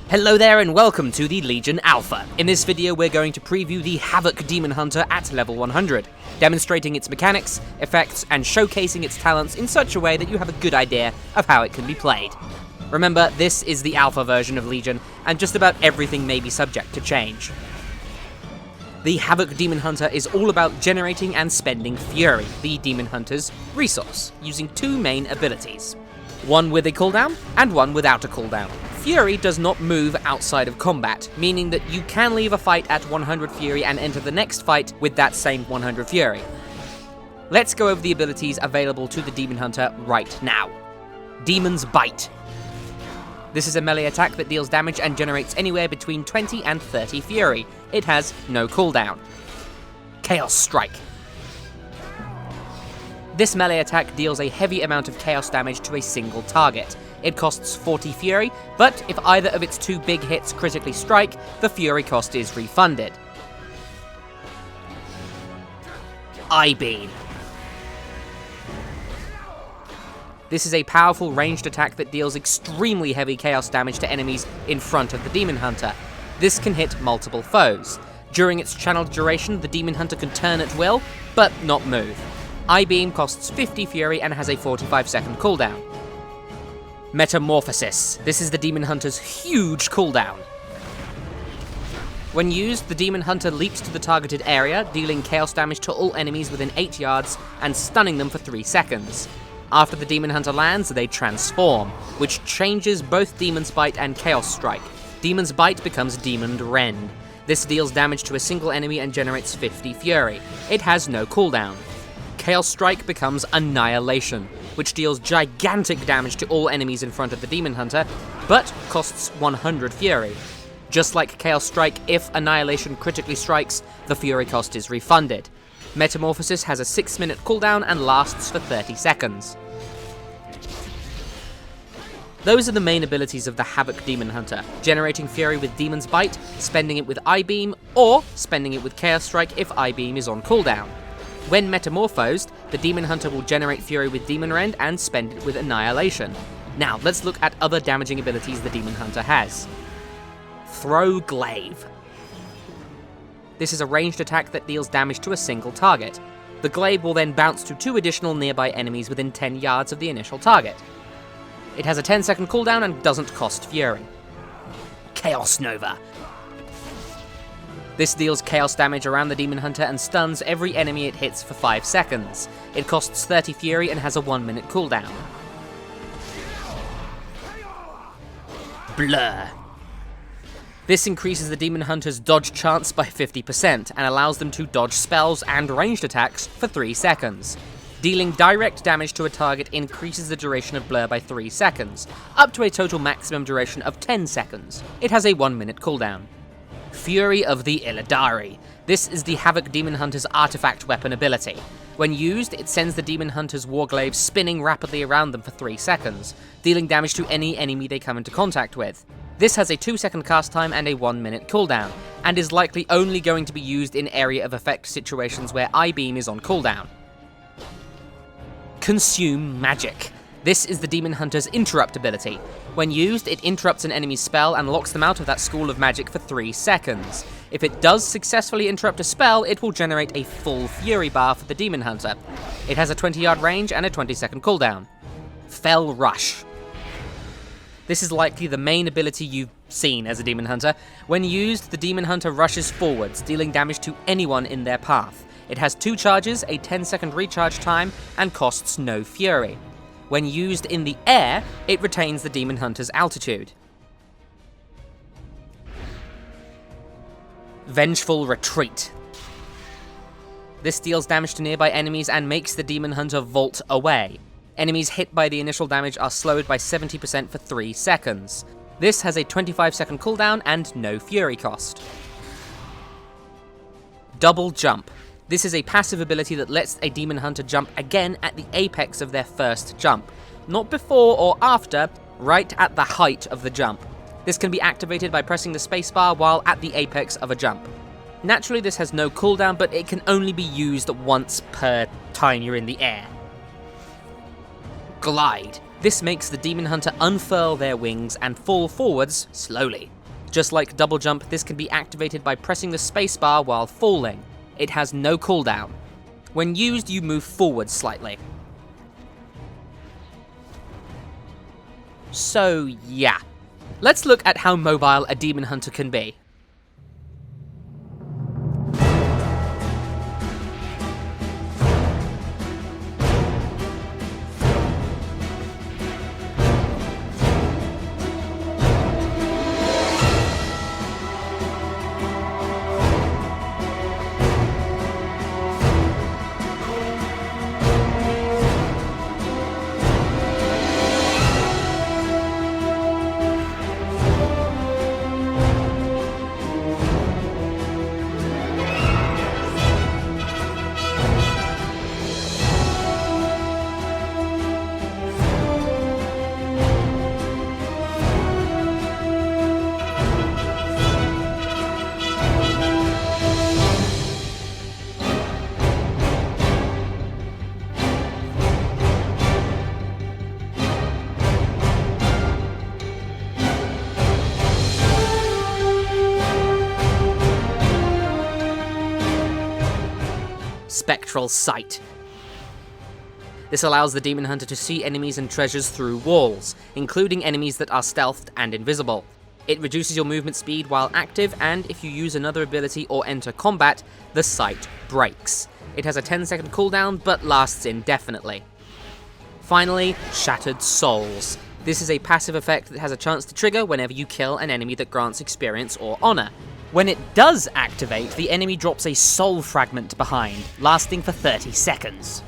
Hello there and welcome to the Legion Alpha. In this video we're going to preview the Havoc Demon Hunter at level 100, demonstrating its mechanics, effects, and showcasing its talents in such a way that you have a good idea of how it can be played. Remember, this is the alpha version of Legion, and just about everything may be subject to change. The Havoc Demon Hunter is all about generating and spending Fury, the Demon Hunter's resource, using two main abilities. One with a cooldown, and one without a cooldown. Fury does not move outside of combat, meaning that you can leave a fight at 100 Fury and enter the next fight with that same 100 Fury. Let's go over the abilities available to the Demon Hunter right now. Demon's Bite. This is a melee attack that deals damage and generates anywhere between 20 and 30 Fury. It has no cooldown. Chaos Strike. This melee attack deals a heavy amount of chaos damage to a single target. It costs 40 Fury, but if either of its two big hits critically strike, the Fury cost is refunded. I-Beam. This is a powerful ranged attack that deals extremely heavy chaos damage to enemies in front of the Demon Hunter. This can hit multiple foes. During its channeled duration, the Demon Hunter can turn at will, but not move. I-Beam costs 50 Fury and has a 45-second cooldown. Metamorphosis. This is the Demon Hunter's huge cooldown. When used, the Demon Hunter leaps to the targeted area, dealing chaos damage to all enemies within 8 yards and stunning them for 3 seconds. After the Demon Hunter lands, they transform, which changes both Demon's Bite and Chaos Strike. Demon's Bite becomes Demoned Rend. This deals damage to a single enemy and generates 50 Fury. It has no cooldown. Chaos Strike becomes Annihilation, which deals gigantic damage to all enemies in front of the Demon Hunter, but costs 100 Fury. Just like Chaos Strike, if Annihilation critically strikes, the Fury cost is refunded. Metamorphosis has a 6-minute cooldown and lasts for 30 seconds. Those are the main abilities of the Havoc Demon Hunter: generating Fury with Demon's Bite, spending it with I-Beam, or spending it with Chaos Strike if I-Beam is on cooldown. When metamorphosed, the Demon Hunter will generate Fury with Demon Rend and spend it with Annihilation. Now, let's look at other damaging abilities the Demon Hunter has. Throw Glaive. This is a ranged attack that deals damage to a single target. The glaive will then bounce to 2 additional nearby enemies within 10 yards of the initial target. It has a 10-second cooldown and doesn't cost Fury. Chaos Nova. This deals chaos damage around the Demon Hunter and stuns every enemy it hits for 5 seconds. It costs 30 Fury and has a 1-minute cooldown. Blur. This increases the Demon Hunter's dodge chance by 50% and allows them to dodge spells and ranged attacks for 3 seconds. Dealing direct damage to a target increases the duration of Blur by 3 seconds, up to a total maximum duration of 10 seconds. It has a 1-minute cooldown. Fury of the Ilah. This is the Havoc Demon Hunter's artifact weapon ability. When used, it sends the Demon Hunter's Warglaive spinning rapidly around them for 3 seconds, dealing damage to any enemy they come into contact with. This has a 2-second cast time and a 1-minute cooldown, and is likely only going to be used in area of effect situations where I-Beam is on cooldown. Consume Magic. This is the Demon Hunter's interrupt ability. When used, it interrupts an enemy's spell and locks them out of that school of magic for 3 seconds. If it does successfully interrupt a spell, it will generate a full Fury bar for the Demon Hunter. It has a 20-yard range and a 20-second cooldown. Fell Rush. This is likely the main ability you've seen as a Demon Hunter. When used, the Demon Hunter rushes forwards, dealing damage to anyone in their path. It has 2 charges, a 10-second recharge time, and costs no Fury. When used in the air, it retains the Demon Hunter's altitude. Vengeful Retreat. This deals damage to nearby enemies and makes the Demon Hunter vault away. Enemies hit by the initial damage are slowed by 70% for 3 seconds. This has a 25-second cooldown and no Fury cost. Double Jump. This is a passive ability that lets a Demon Hunter jump again at the apex of their first jump. Not before or after, right at the height of the jump. This can be activated by pressing the spacebar while at the apex of a jump. Naturally, this has no cooldown, but it can only be used once per time you're in the air. Glide. This makes the Demon Hunter unfurl their wings and fall forwards slowly. Just like double jump, this can be activated by pressing the spacebar while falling. It has no cooldown. When used, you move forward slightly. So yeah, let's look at how mobile a Demon Hunter can be. Spectral Sight. This allows the Demon Hunter to see enemies and treasures through walls, including enemies that are stealthed and invisible. It reduces your movement speed while active, and if you use another ability or enter combat, the sight breaks. It has a 10-second cooldown, but lasts indefinitely. Finally, Shattered Souls. This is a passive effect that has a chance to trigger whenever you kill an enemy that grants experience or honor. When it does activate, the enemy drops a soul fragment behind, lasting for 30 seconds.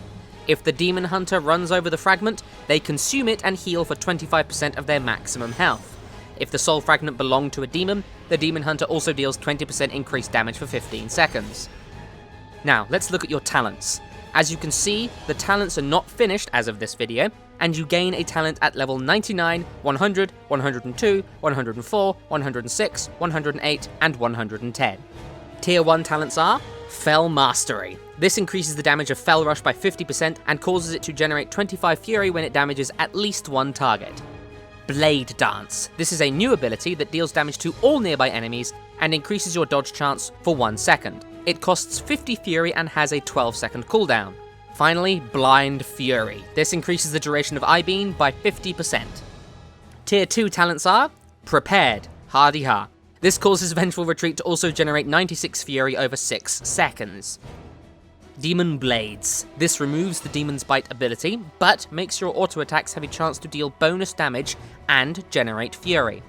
If the Demon Hunter runs over the fragment, they consume it and heal for 25% of their maximum health. If the soul fragment belonged to a demon, the Demon Hunter also deals 20% increased damage for 15 seconds. Now, let's look at your talents. As you can see, the talents are not finished as of this video, and you gain a talent at level 99, 100, 102, 104, 106, 108, and 110. Tier 1 talents are Fell Mastery. This increases the damage of Fell Rush by 50% and causes it to generate 25 Fury when it damages at least one target. Blade Dance. This is a new ability that deals damage to all nearby enemies and increases your dodge chance for 1 second. It costs 50 Fury and has a 12-second cooldown. Finally, Blind Fury. This increases the duration of I-Beam by 50%. Tier 2 talents are Prepared, Hardy-Ha. This causes Vengeful Retreat to also generate 96 Fury over 6 seconds. Demon Blades. This removes the Demon's Bite ability, but makes your auto attacks have a chance to deal bonus damage and generate Fury.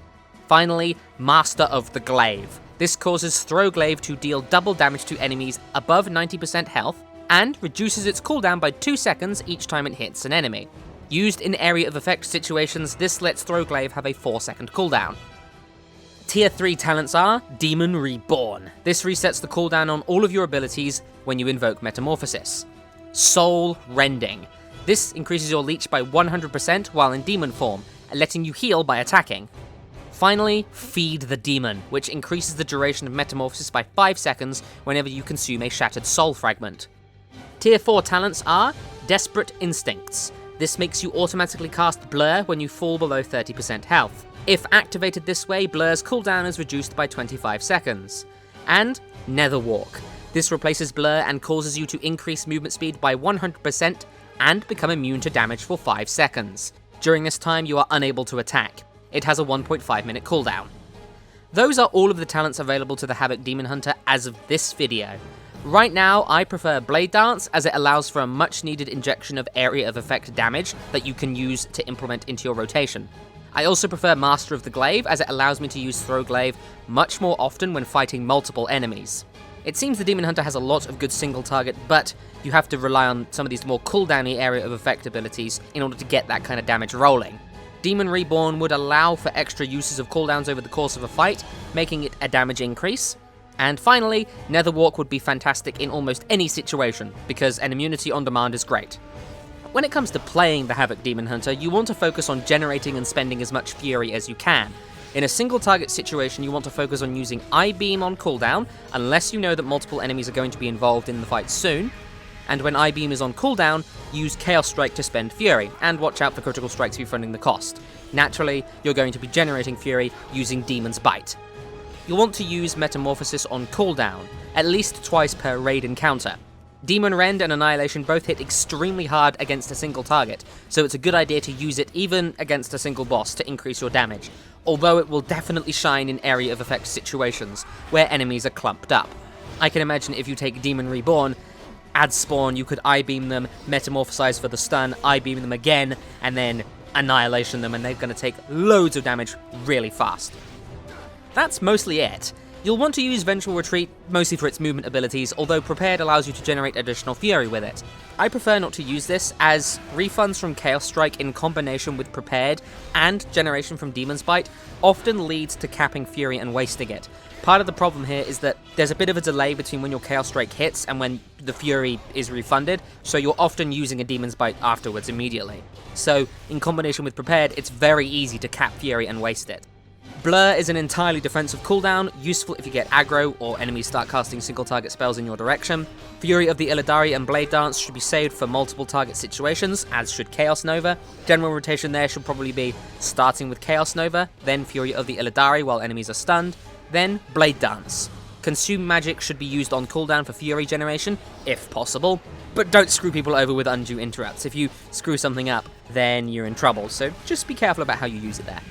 Finally, Master of the Glaive. This causes Throw-Glaive to deal double damage to enemies above 90% health, and reduces its cooldown by 2 seconds each time it hits an enemy. Used in area of effect situations, this lets Throw-Glaive have a 4-second cooldown. Tier 3 talents are Demon Reborn. This resets the cooldown on all of your abilities when you invoke Metamorphosis. Soul Rending. This increases your leech by 100% while in demon form, letting you heal by attacking. Finally, Feed the Demon, which increases the duration of Metamorphosis by 5 seconds whenever you consume a Shattered Soul Fragment. Tier 4 talents are Desperate Instincts. This makes you automatically cast Blur when you fall below 30% health. If activated this way, Blur's cooldown is reduced by 25 seconds. And Nether Walk. This replaces Blur and causes you to increase movement speed by 100% and become immune to damage for 5 seconds. During this time, you are unable to attack. It has a 1.5 minute cooldown. Those are all of the talents available to the Havoc Demon Hunter as of this video. Right now, I prefer Blade Dance as it allows for a much needed injection of area of effect damage that you can use to implement into your rotation. I also prefer Master of the Glaive as it allows me to use Throw-Glaive much more often when fighting multiple enemies. It seems the Demon Hunter has a lot of good single target, but you have to rely on some of these more cooldowny area of effect abilities in order to get that kind of damage rolling. Demon Reborn would allow for extra uses of cooldowns over the course of a fight, making it a damage increase. And finally, Nether Walk would be fantastic in almost any situation, because an immunity on demand is great. When it comes to playing the Havoc Demon Hunter, you want to focus on generating and spending as much Fury as you can. In a single target situation, you want to focus on using I-Beam on cooldown, unless you know that multiple enemies are going to be involved in the fight soon. And when I-Beam is on cooldown, use Chaos Strike to spend Fury, and watch out for critical strikes refunding the cost. Naturally, you're going to be generating Fury using Demon's Bite. you'll want to use Metamorphosis on cooldown, at least twice per raid encounter. Demon Rend and Annihilation both hit extremely hard against a single target, so it's a good idea to use it even against a single boss to increase your damage, although it will definitely shine in area of effect situations, where enemies are clumped up. I can imagine if you take Demon Reborn, add Spawn, you could I-beam them, Metamorphosize for the stun, I-beam them again, and then Annihilation them, and they're going to take loads of damage really fast. That's mostly it. You'll want to use Vengeful Retreat, mostly for its movement abilities, although Prepared allows you to generate additional Fury with it. I prefer not to use this, as refunds from Chaos Strike in combination with Prepared and generation from Demon's Bite often leads to capping Fury and wasting it. Part of the problem here is that there's a bit of a delay between when your Chaos Strike hits and when the Fury is refunded, so you're often using a Demon's Bite afterwards immediately. So, in combination with Prepared, it's very easy to cap Fury and waste it. Blur is an entirely defensive cooldown, useful if you get aggro or enemies start casting single target spells in your direction. Fury of the Illidari and Blade Dance should be saved for multiple target situations, as should Chaos Nova. General rotation there should probably be starting with Chaos Nova, then Fury of the Illidari while enemies are stunned, then Blade Dance. Consume Magic should be used on cooldown for Fury generation, if possible, but don't screw people over with undue interrupts. If you screw something up, then you're in trouble, so just be careful about how you use it there.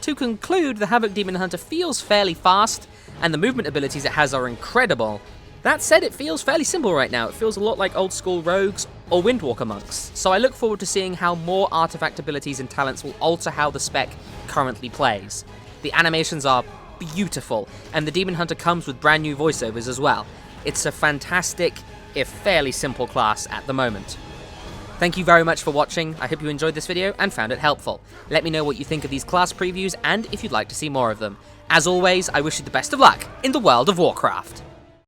To conclude, the Havoc Demon Hunter feels fairly fast, and the movement abilities it has are incredible. That said, it feels fairly simple right now. It feels a lot like old school rogues or Windwalker monks, so I look forward to seeing how more artifact abilities and talents will alter how the spec currently plays. The animations are beautiful, and the Demon Hunter comes with brand new voiceovers as well. It's a fantastic, if fairly simple class at the moment. Thank you very much for watching. I hope you enjoyed this video and found it helpful. Let me know what you think of these class previews and if you'd like to see more of them. As always, I wish you the best of luck in the world of Warcraft.